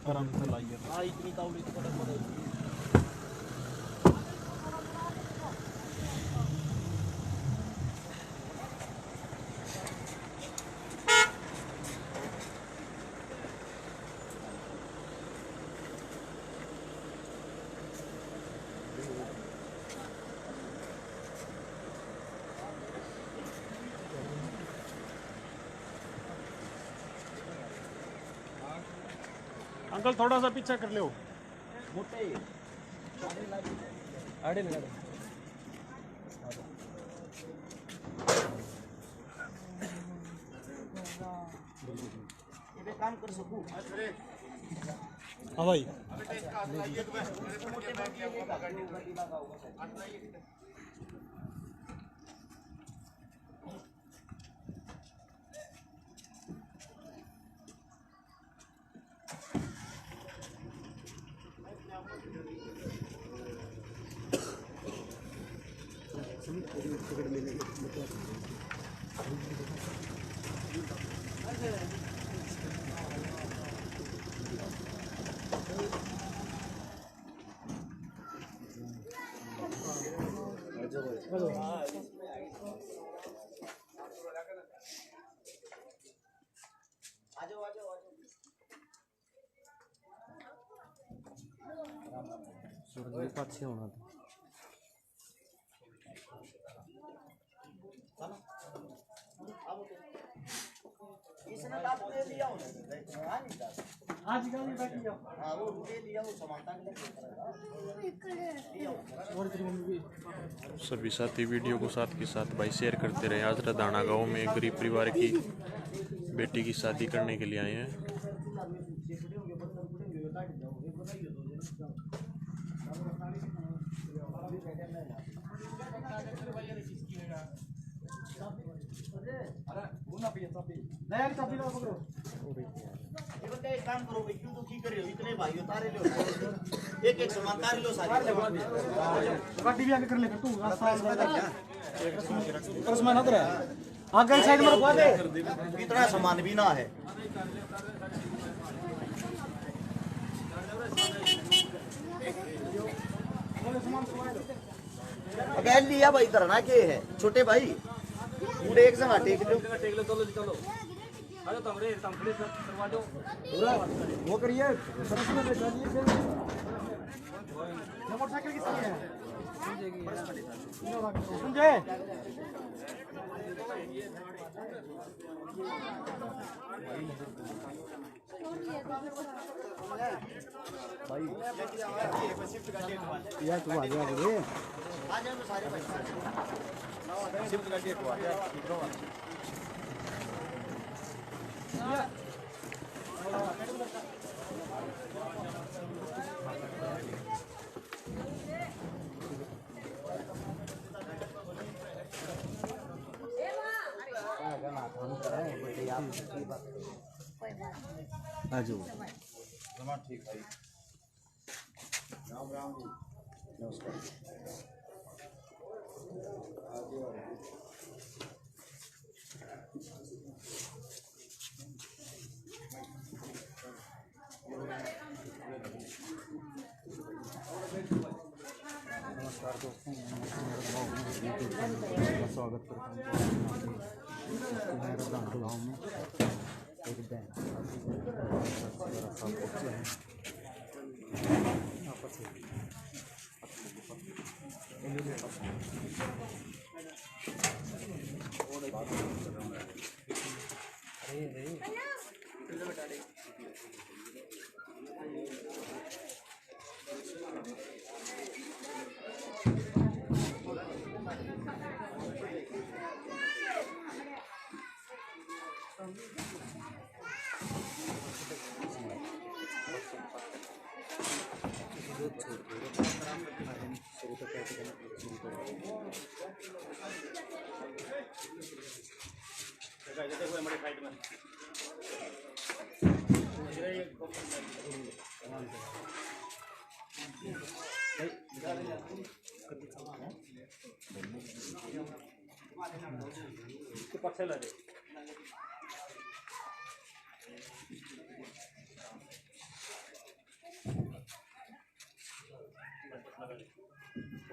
आराम से लाइए। अंकल थोड़ा सा पीछे कर लो। मोटे आड़े में ये काम कर सकूं। हाँ भाई सूरज पाछे होना था। इसने आप ले लिया हो आज कल ये बैठी हो। हां वो ले लिया वो समानता के लिए। सभी साथी वीडियो को साथ के साथ भाई शेयर करते रहे। आज रदाना गांव में गरीब परिवार की बेटी की शादी करने के लिए आए हैं। एक काम करो भाई, क्यों दुखी कर रहे हो? इतने भाई उतारे लो, एक एक सामान उतार लो सारे। गाड़ी भी आगे कर ले तू रास्ता पर सामान उधर है आगे साइड में रखवा दे। इतना सामान भी ना है। अगर लिया भाई धरना के है छोटे भाई पूरे एक जगह टेक लो चलो चलो। अरे तमरे तमरे करवा दो पूरा वो करिए सरस में बैठा दिए फिर मोटरसाइकिल किसकी है समझे भाई यार तू आ गया रे आ जाओ सारे भाई शिफ्ट कर दिए तो आ जा ठीक भाई। राम राम जी नमस्कार। नमस्कार दोस्तों स्वागत करता हूँ रदाना गाँव में एक बैंक पहुँचे हैं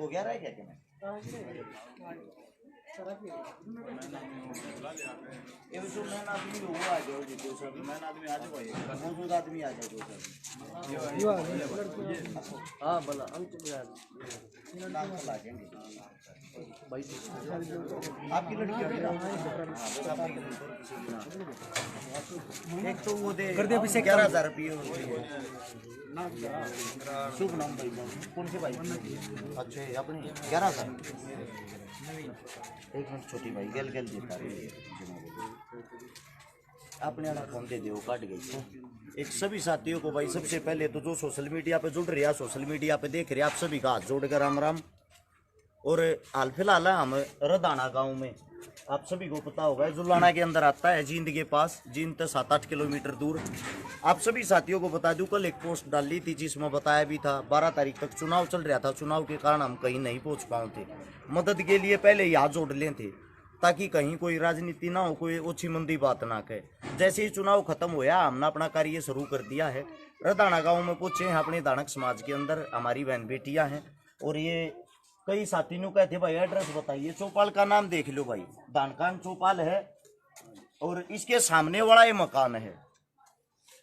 हो गया रहा है क्या मैं ये जो मैन आदमी वो आ जाओ जी जो सब मैन आदमी आ जाओ भाई मौजूद आदमी आ जाओ जो सब हां भला अंत यार नाम चला देंगे भाई आपकी लड़की है हां बस आपकी एक तो वो दे कर दे अभी से 11000 रुपए शुभ नाम भाई कौन से भाई अच्छा अपने 11000 एक मिनट छोटी भाई गल गल देता रही आपने वाला फोन दे दो काट गई एक सभी साथियों को भाई सबसे पहले तो जो सोशल मीडिया पे जुड़ रहे हैं सोशल मीडिया पे देख रहे हैं आप सभी का हाथ जोड़कर राम राम। और हाल फिलहाल हम रदाना गांव में आप सभी को पता होगा जुलाना के अंदर आता है जींद के पास जींद से 7-8 किलोमीटर दूर। आप सभी साथियों को बता दूं कल एक पोस्ट डाली थी जिसमें बताया भी था 12 तारीख तक चुनाव चल रहा था, चुनाव के कारण हम कहीं नहीं पहुंच पाए थे, मदद के लिए पहले ही हाथ जोड़ लें थे ताकि कहीं कोई राजनीति ना हो, कोई ओछी मंदी बात ना कहे। जैसे ही चुनाव खत्म हुआ हमने अपना कार्य शुरू कर दिया है। रदाना गाँव में पहुंचे हैं अपने दानक समाज के अंदर, हमारी बहन बेटियाँ हैं और ये कई साथियों कहते भाई एड्रेस बताइए। चौपाल का नाम देख लो भाई, दानकान चौपाल है और इसके सामने वाला ये मकान है।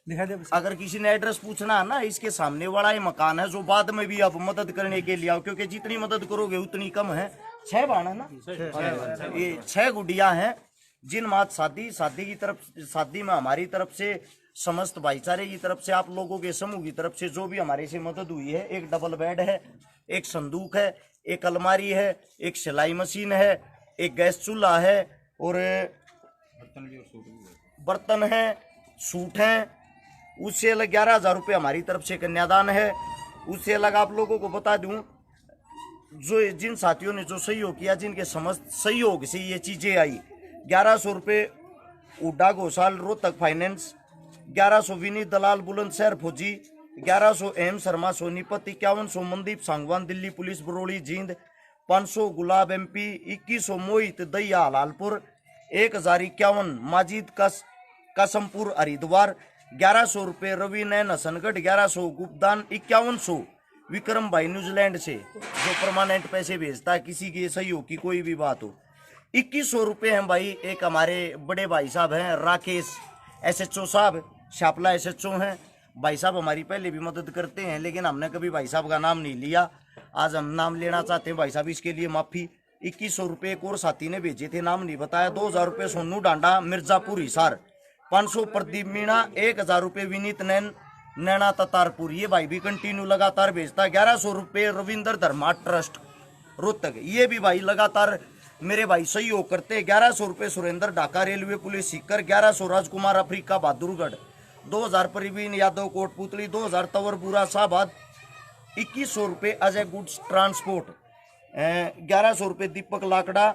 दिखा दे अगर किसी ने एड्रेस पूछना है ना, इसके सामने वाला ये मकान है जो बाद में भी आप मदद करने के लिए आओ, क्योंकि जितनी मदद करोगे उतनी कम है। 6 बाण है ना, ये 6 गुड़िया हैं जिन मात शादी की तरफ, शादी में हमारी तरफ से समस्त भाईचारे की तरफ से आप लोगों के समूह की तरफ से जो भी हमारे से मदद हुई है, एक डबल बेड है, एक संदूक है, एक अलमारी है, एक सिलाई मशीन है, एक गैस चूल्हा है और बर्तन है, सूट हैं। उससे अलग 11,000 रुपये हमारी तरफ से कन्यादान है। उससे अलग आप लोगों को बता दूं जो जिन साथियों ने जो सहयोग किया, जिनके समस्त सहयोग से ये चीजें आई, 1100 रुपये उड्डा घोषाल रोहतक फाइनेंस, 1100 विनीत दलाल बुलंदशहर फौजी, 1100 एम शर्मा सोनीपत, 5100 मनदीप सांगवान दिल्ली पुलिस बरौली जींद, 500 गुलाब MP, 2100 मोहित दैया हलालपुर, 1051 माजिद कासमपुर हरिद्वार, 1100 रुपये रवि नैन हसनगढ़, 1100 गुप्तान, 5100 विक्रम भाई न्यूजीलैंड से जो परमानेंट पैसे भेजता है किसी के सहयोग की कोई भी बात हो, 2100 रुपये हैं भाई। एक हमारे बड़े भाई साहब हैं राकेश SHO साहब, शापला SHO हैं भाई साहब, हमारी पहले भी मदद करते हैं लेकिन हमने कभी भाई साहब का नाम नहीं लिया, आज हम नाम लेना चाहते हैं भाई साहब, इसके लिए माफ़ी। 2100 रुपये एक और साथी ने भेजे थे, नाम नहीं बताया। 2000 रुपये सोनू डांडा मिर्जापुर हिसार, 500 प्रदीप मीणा, 1000 रुपये विनीत नैना ततारपुर, ये भाई भी कंटिन्यू लगातार भेजता है। 1100 रुपये रविंद्र धर्मा ट्रस्ट रोहतक, ये भी भाई लगातार मेरे भाई सहयोग करते। 1100 रुपये सुरेंद्र ढाका रेलवे पुलिस सीकर, 1100 राजकुमार अफ्रीका बहादुरगढ़, 2000 प्रवीण यादव कोटपुतली, 2000 तंवर बुरा शाहबाद, 2100 रुपये अजय गुड्स ट्रांसपोर्ट, 1100 रुपये दीपक लाकड़ा,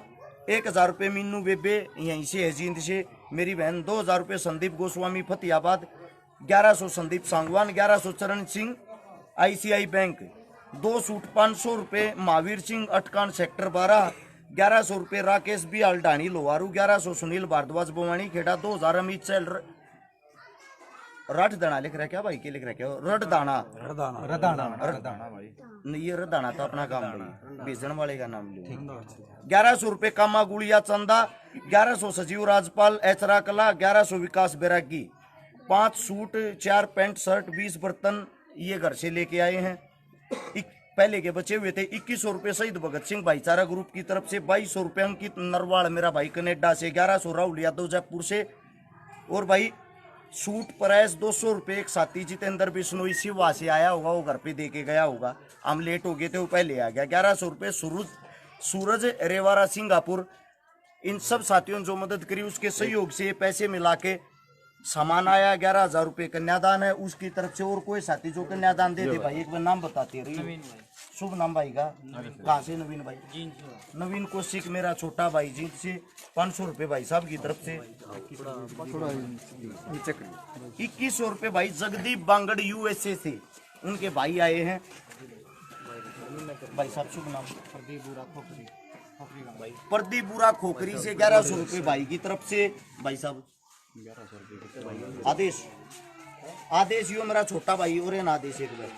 1000 रुपये मीनू बेबे यहीं से है जींद से मेरी बहन, 2000 रुपये संदीप गोस्वामी फतेहाबाद, 1100 संदीप सांगवान, 1100 चरण सिंह ICI बैंक, 2 सूट 500 रुपये महावीर सिंह अटकान सेक्टर 12, 1100 रुपये राकेश बी हल्डानी लोहारू, 1100 सुनील भारद्वाज बवानी खेड़ा, 2000 अमित चैल रट दाना लिख रहा क्या भाई, के लिख रहा क्या रट दाना भाई, ये रदाना तो अपना काम भाई, भेजन वाले का नाम लो। 1100 रुपये कामा गुड़िया चंदा, 1100 सजीव राजपाल एचरा कला, 1100 विकास बैरागी, 5 सूट 4 पैंट शर्ट, 20 बर्तन ये घर से लेके आए हैं। पहले के बचे हुए थे। 2100 रुपये शहीद भगत सिंह भाईचारा ग्रुप की तरफ से, 2200 रुपये अंकित नरवाड़ मेरा भाई कनेडा से, 1100 राहुल यादव जयपुर से, और भाई सूट प्राइस 200 रुपये एक साथी जितेंद्र बिश्नोई शिवा से आया होगा, वो घर पे दे के गया होगा, हम लेट हो गए थे वो पहले आ गया। 1100 रुपये सूरज रेवारा सिंगापुर। इन सब साथियों ने जो मदद करी उसके सहयोग से पैसे मिला के सामान आया। 11,000 रुपये कन्यादान है उसकी तरफ से। और कोई साथी जो कन्यादान दे दे भाई, एक बार नाम बताते रहिए। शुभ नाम भाई का, कहाँ से? नवीन भाई, नवीन कौशिक मेरा छोटा भाई जीत से 500 रुपये भाई साहब की तरफ से। 2100 रुपये भाई जगदीप बांगड़ USA से, उनके भाई आए हैं भाई साहब। शुभ नाम? प्रदीप बुरा खोखरी से 1100 रुपये भाई की तरफ से भाई साहब। आदेश यो मेरा छोटा भाई और आदेश एक बार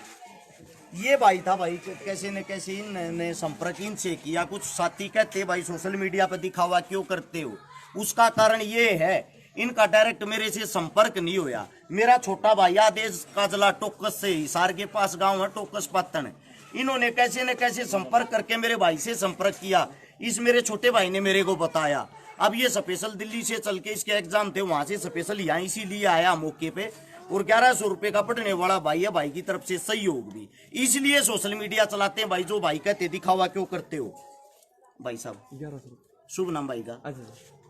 ये भाई था भाई, कैसे न कैसे इनने संपर्क इनसे किया। कुछ साथी कहते भाई सोशल मीडिया पर दिखावा क्यों करते हो, उसका कारण ये है इनका डायरेक्ट मेरे से संपर्क नहीं होया। मेरा छोटा भाई आदेश का जिला टोकस से हिसार के पास गांव है टोकस पातन, इन्होंने कैसे न कैसे संपर्क करके मेरे भाई से संपर्क किया। इस मेरे छोटे भाई ने मेरे को बताया। अब ये स्पेशल दिल्ली से चल के इसके एग्जाम थे, वहां से स्पेशल यहाँ इसीलिए आया मौके पे। और 1100 रुपए का पढ़ने वाला भाई है, भाई की तरफ से सहयोग भी, इसलिए सोशल मीडिया चलाते हैं भाई। जो भाई कहते दिखावा क्यों करते हो भाई साहब? 1100 शुभ नाम भाई का?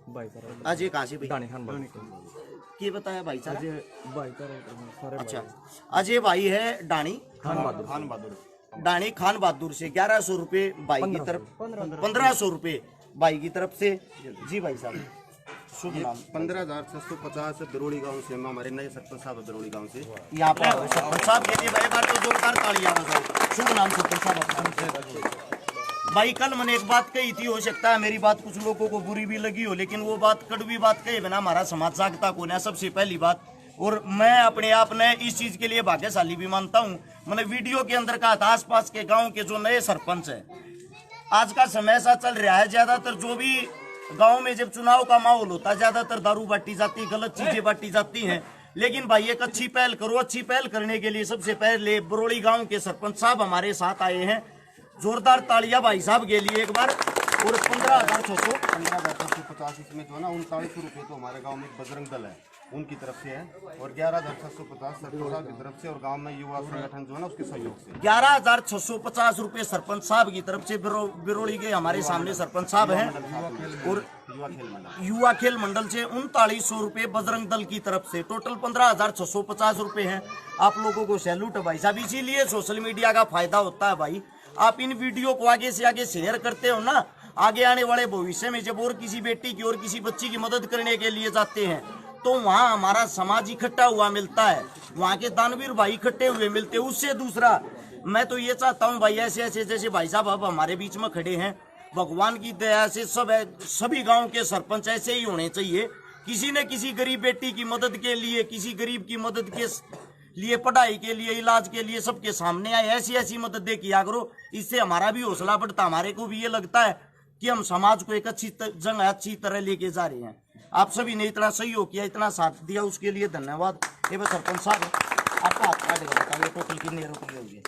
भाई साहब अजय कहाँ से भाई? दानी खान भाई ये बताया भाई साहब? अजय भाई सारे अच्छा, अजय भाई है डानी खान बहादुर डानी खान बहादुर से 1100 रुपए भाई की तरफ, 1500 रुपए भाई की तरफ से। जी भाई साहब शुभ नाम? 15,650 बिरोड़ी गांव से, हमारे नए सरपंच साहब है बिरोड़ी गांव से। यहाँ पर सरपंच साहब के लिए भाई बार तो जोरदार तालियां बजाओ। शुभ नाम सरपंच साहब? भाई कल मैंने एक बात कही थी, हो सकता है मेरी बात कुछ लोगों को बुरी भी लगी हो, लेकिन वो बात कड़वी बात कहे बिना हमारा समाज जागता कौन है, सबसे पहली बात। और मैं अपने आप ने इस चीज के लिए भाग्यशाली भी मानता हूँ। मैंने वीडियो के अंदर कहा था आसपास के गाँव के जो नए सरपंच है, आज का समय ऐसा चल रहा है, ज्यादातर जो भी गांव में जब चुनाव का माहौल होता है ज्यादातर दारू बांटी जाती है, गलत चीजें बांटी जाती हैं। लेकिन भाई एक अच्छी पहल करो। अच्छी पहल करने के लिए सबसे पहले बरोड़ी गांव के सरपंच साहब हमारे साथ आए हैं, जोरदार तालियां भाई साहब के लिए एक बार। और 15,650 इसमें जो है ना 3900 रुपये तो हमारे गांव में एक बजरंग दल है उनकी तरफ से है, और 11,650 सरपंच साहब की तरफ से, और गांव में युवा संगठन जो है ना उसके सहयोग से 11,650 रुपए सरपंच साहब की तरफ से। बिरोड़ी के हमारे सामने सरपंच साहब हैं। और युवा खेल मंडल से 3900 रुपए बजरंग दल की तरफ से, टोटल 15,650 रुपए हैं। आप लोगों को सैल्यूट है भाई साहब। इसीलिए सोशल मीडिया का फायदा होता है भाई। आप इन वीडियो को आगे से आगे शेयर करते हो ना, आगे आने वाले भविष्य में जब और किसी बेटी की और किसी बच्ची की मदद करने के लिए जाते हैं तो वहाँ हमारा समाज इकट्ठा हुआ मिलता है, वहाँ के दानवीर भाई इकट्ठे हुए मिलते हैं। उससे दूसरा मैं तो ये चाहता हूँ भाई, ऐसे ऐसे जैसे भाई साहब अब हमारे बीच में खड़े हैं, भगवान की दया से सभी गांव के सरपंच ऐसे ही होने चाहिए। किसी न किसी गरीब बेटी की मदद के लिए, किसी गरीब की मदद के लिए, पढ़ाई के लिए, इलाज के लिए सबके सामने आए, ऐसी ऐसी मददें किया करो। इससे हमारा भी हौसला बढ़ता, हमारे को भी ये लगता है कि हम समाज को एक अच्छी जगह अच्छी तरह लेके जा रहे हैं। आप सभी ने इतना सहयोग किया, इतना साथ दिया, उसके लिए धन्यवाद। ये बस सरपंच साहब आपका हाथ काटेगा, बताइए टोटल कितने रुपये हो गए?